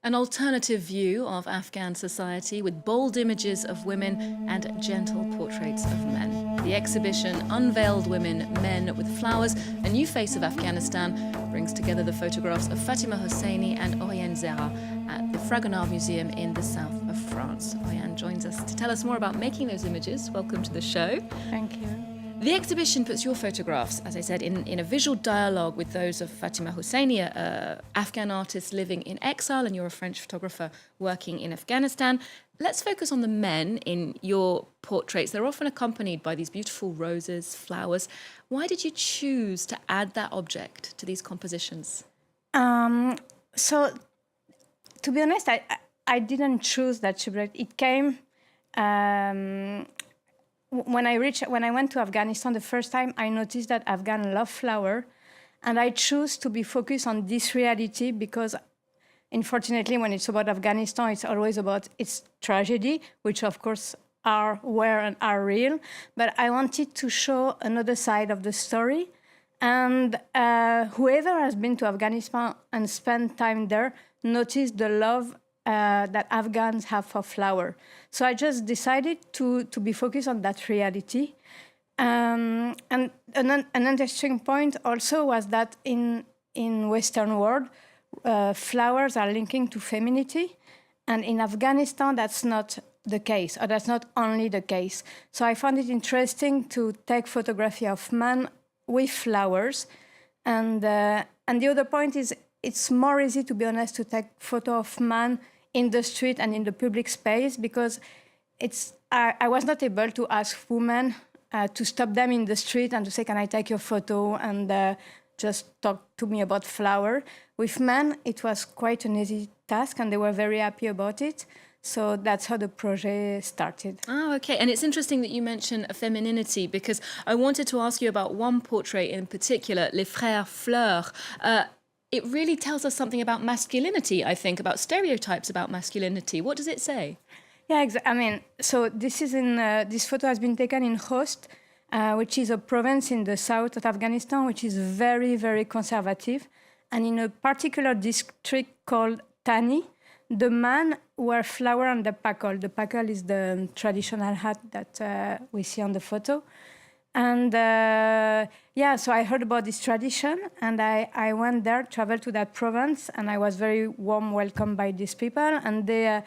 An alternative view of Afghan society with bold images of women and gentle portraits of men. The exhibition Unveiled Women, Men with Flowers, a new face of Afghanistan, brings together the photographs of Fatima Hosseini and Oriane Zerah at the Fragonard Museum in the south of France. Oriane joins us to tell us more about making those images. Welcome to the show. Thank you. The exhibition puts your photographs, as I said, in a visual dialogue with those of Fatima Hosseini, an Afghan artist living in exile, and you're a French photographer working in Afghanistan. Let's focus on the men in your portraits. They're often accompanied by these beautiful roses, flowers. Why did you choose to add that object to these compositions? So, to be honest, I didn't choose that subject. It came... When I went to Afghanistan the first time, I noticed that Afghans love flower, and I chose to be focused on this reality because, unfortunately, when it's about Afghanistan, it's always about its tragedy, which of course were and are real. But I wanted to show another side of the story, and whoever has been to Afghanistan and spent time there noticed the love that Afghans have for flower. So I just decided to be focused on that reality. And an interesting point also was that in Western world, flowers are linking to femininity. And in Afghanistan, that's not the case, or that's not only the case. So I found it interesting to take photography of men with flowers. And the other point is it's more easy, to be honest, to take photo of man in the street and in the public space because I was not able to ask women to stop them in the street and to say, can I take your photo, and just talk to me about flower. With men, it was quite an easy task and they were very happy about it. So that's how the project started. Oh, okay. And it's interesting that you mention femininity because I wanted to ask you about one portrait in particular, Les Frères Fleurs. It really tells us something about masculinity, I think, about stereotypes about masculinity. What does it say? Yeah, I mean, so this is this photo has been taken in Khost, which is a province in the south of Afghanistan, which is very, very conservative. And in a particular district called Tani, the men wear flower on the pakol. The pakol is the traditional hat that we see on the photo. And yeah, so I heard about this tradition and I went there, traveled to that province, and I was very warm welcomed by these people. And they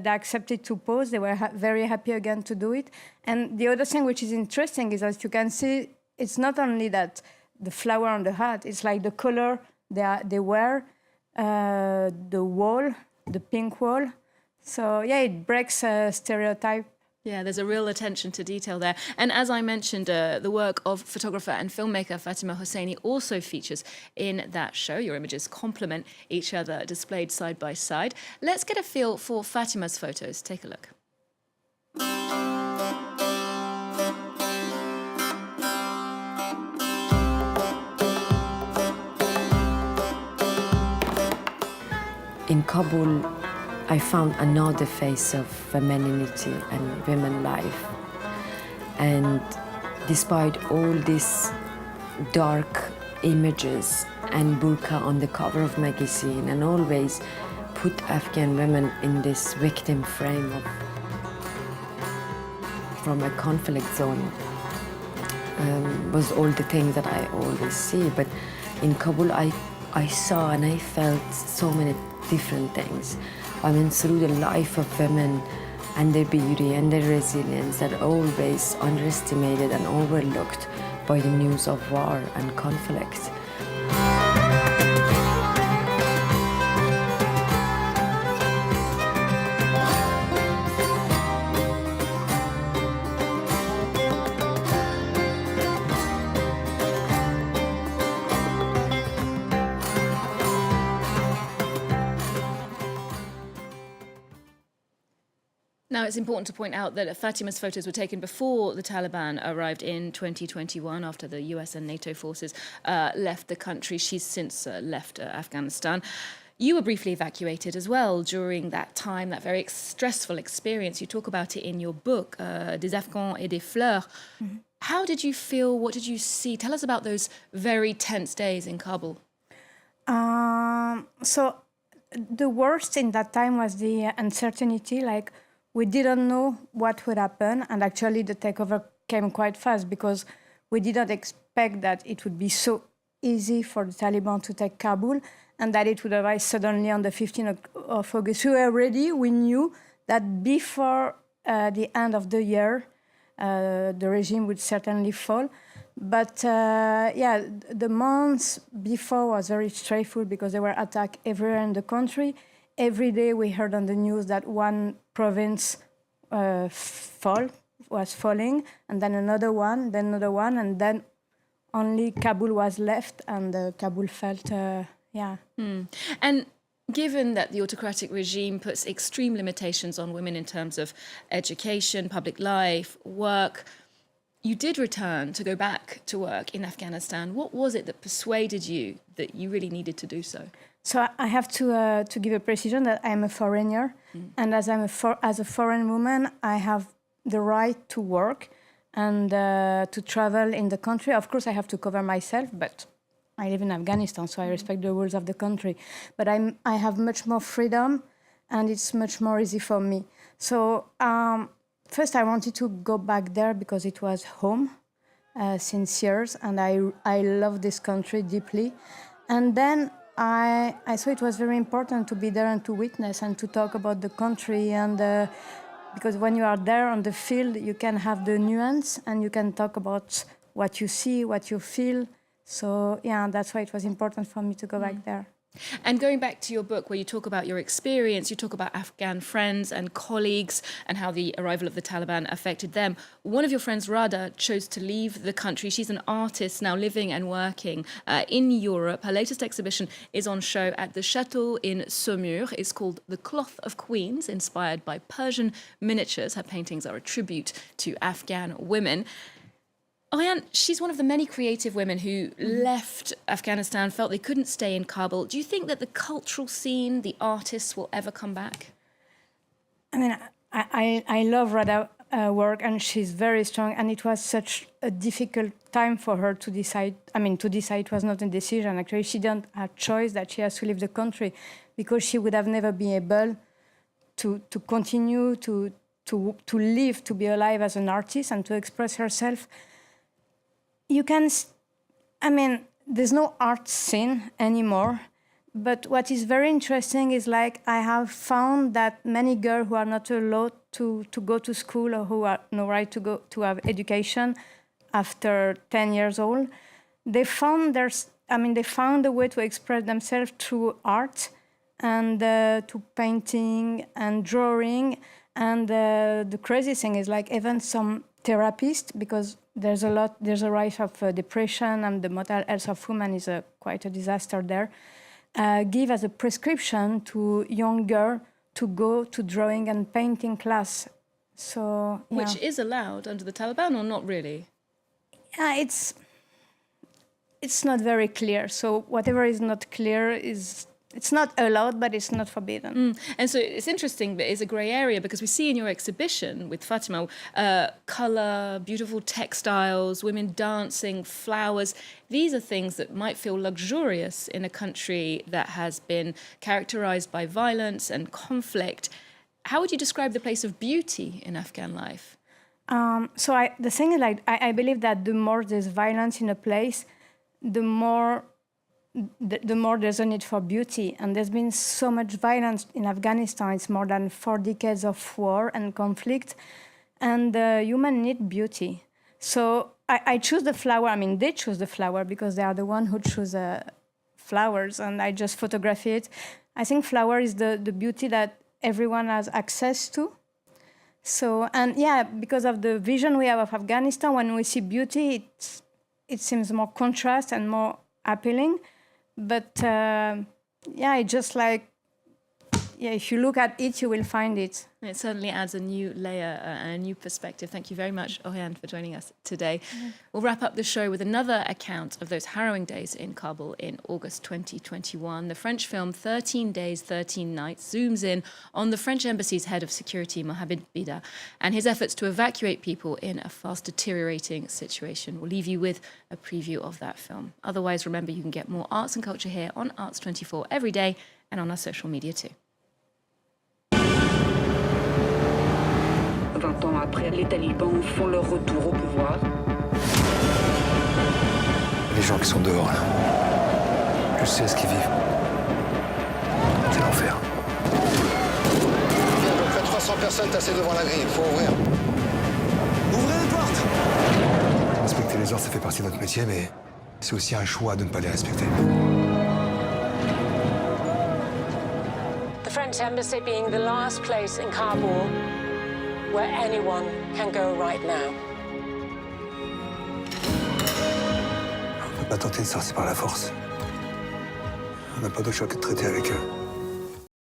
accepted to pose. They were very happy again to do it. And the other thing which is interesting is, as you can see, it's not only that the flower on the hat, it's like the color they wear, the wall, the pink wall. So yeah, it breaks a stereotype. Yeah, there's a real attention to detail there. And as I mentioned, the work of photographer and filmmaker Fatima Hosseini also features in that show. Your images complement each other, displayed side by side. Let's get a feel for Fatima's photos. Take a look. In Kabul, I found another face of femininity and women life. And despite all these dark images and burqa on the cover of magazine, and always put Afghan women in this victim frame from a conflict zone, was all the things that I always see. But in Kabul, I saw and I felt so many different things. I mean, through the life of women and their beauty and their resilience that are always underestimated and overlooked by the news of war and conflict. Now, it's important to point out that Fatima's photos were taken before the Taliban arrived in 2021 after the US and NATO forces left the country. She's since left Afghanistan. You were briefly evacuated as well during that time, that very stressful experience. You talk about it in your book, Des Afghans et des Fleurs. Mm-hmm. How did you feel? What did you see? Tell us about those very tense days in Kabul. So the worst in that time was the uncertainty. Like, we didn't know what would happen, and actually the takeover came quite fast because we didn't expect that it would be so easy for the Taliban to take Kabul and that it would arise suddenly on the 15th of August. We were ready. We knew that before the end of the year, the regime would certainly fall. But the months before was very stressful because there were attacks everywhere in the country. Every day we heard on the news that one province was falling, and then another one, and then only Kabul was left, and Kabul felt, And given that the autocratic regime puts extreme limitations on women in terms of education, public life, work, you did return to go back to work in Afghanistan. What was it that persuaded you that you really needed to do so? So I have to give a precision that I'm a foreigner, and as as a foreign woman, I have the right to work and to travel in the country. Of course, I have to cover myself, but I live in Afghanistan, so I respect the rules of the country. But I have much more freedom, and it's much more easy for me. So first, I wanted to go back there because it was home since years, and I love this country deeply. And then I thought it was very important to be there and to witness and to talk about the country. And because when you are there on the field, you can have the nuance and you can talk about what you see, what you feel. So yeah, that's why it was important for me to go back there. And going back to your book where you talk about your experience, you talk about Afghan friends and colleagues and how the arrival of the Taliban affected them. One of your friends, Rada, chose to leave the country. She's an artist now living and working in Europe. Her latest exhibition is on show at the Château in Saumur. It's called The Cloth of Queens, inspired by Persian miniatures. Her paintings are a tribute to Afghan women. Oriane, she's one of the many creative women who left Afghanistan, felt they couldn't stay in Kabul. Do you think that the cultural scene, the artists, will ever come back? I mean, I love Rada's work, and she's very strong, and it was such a difficult time for her to decide. I mean, to decide was not a decision. Actually, she didn't have choice that she has to leave the country because she would have never been able to continue to live, to be alive as an artist and to express herself. You can, I mean, there's no art scene anymore, but what is very interesting is like I have found that many girls who are not allowed to go to school or who are no right to have education after 10 years old, they found a way to express themselves through art and to painting and drawing. And the crazy thing is like even some therapists, because there's a rise of depression, and the mental health of women is quite a disaster there, give as a prescription to young girls to go to drawing and painting class. So Which is allowed under the Taliban or not really? Yeah, it's not very clear. So whatever is not clear it's not allowed, but it's not forbidden. And so it's interesting, but it's a grey area because we see in your exhibition with Fatima colour, beautiful textiles, women dancing, flowers. These are things that might feel luxurious in a country that has been characterised by violence and conflict. How would you describe the place of beauty in Afghan life? The thing is, like, I believe that the more there's violence in a place, the more there's a need for beauty. And there's been so much violence in Afghanistan. It's more than 4 decades of war and conflict. And humans need beauty. So I choose the flower. I mean, they choose the flower because they are the one who choose flowers. And I just photograph it. I think flower is the beauty that everyone has access to. So, and yeah, because of the vision we have of Afghanistan, when we see beauty, it seems more contrast and more appealing. But it's just like, if you look at it, you will find it. It certainly adds a new layer and a new perspective. Thank you very much, Oriane, for joining us today. We'll wrap up the show with another account of those harrowing days in Kabul in August 2021. The French film 13 Days, 13 Nights zooms in on the French embassy's head of security, Mohamed Bida, and his efforts to evacuate people in a fast deteriorating situation. We'll leave you with a preview of that film. Otherwise, remember, you can get more arts and culture here on Arts 24 every day and on our social media too. 20 ans après, les talibans font leur retour au pouvoir. Les gens qui sont dehors, là, je sais ce qu'ils vivent. C'est l'enfer. Il y a à peu près 300 personnes tassées devant la grille, il faut ouvrir. Ouvrez les portes! Respecter les ordres, ça fait partie de notre métier, mais c'est aussi un choix de ne pas les respecter. The French embassy being the last place in Kabul where anyone can go right now. On ne peut pas tenter de sortir par la force. On n'a pas d'autre choix que de traiter avec eux.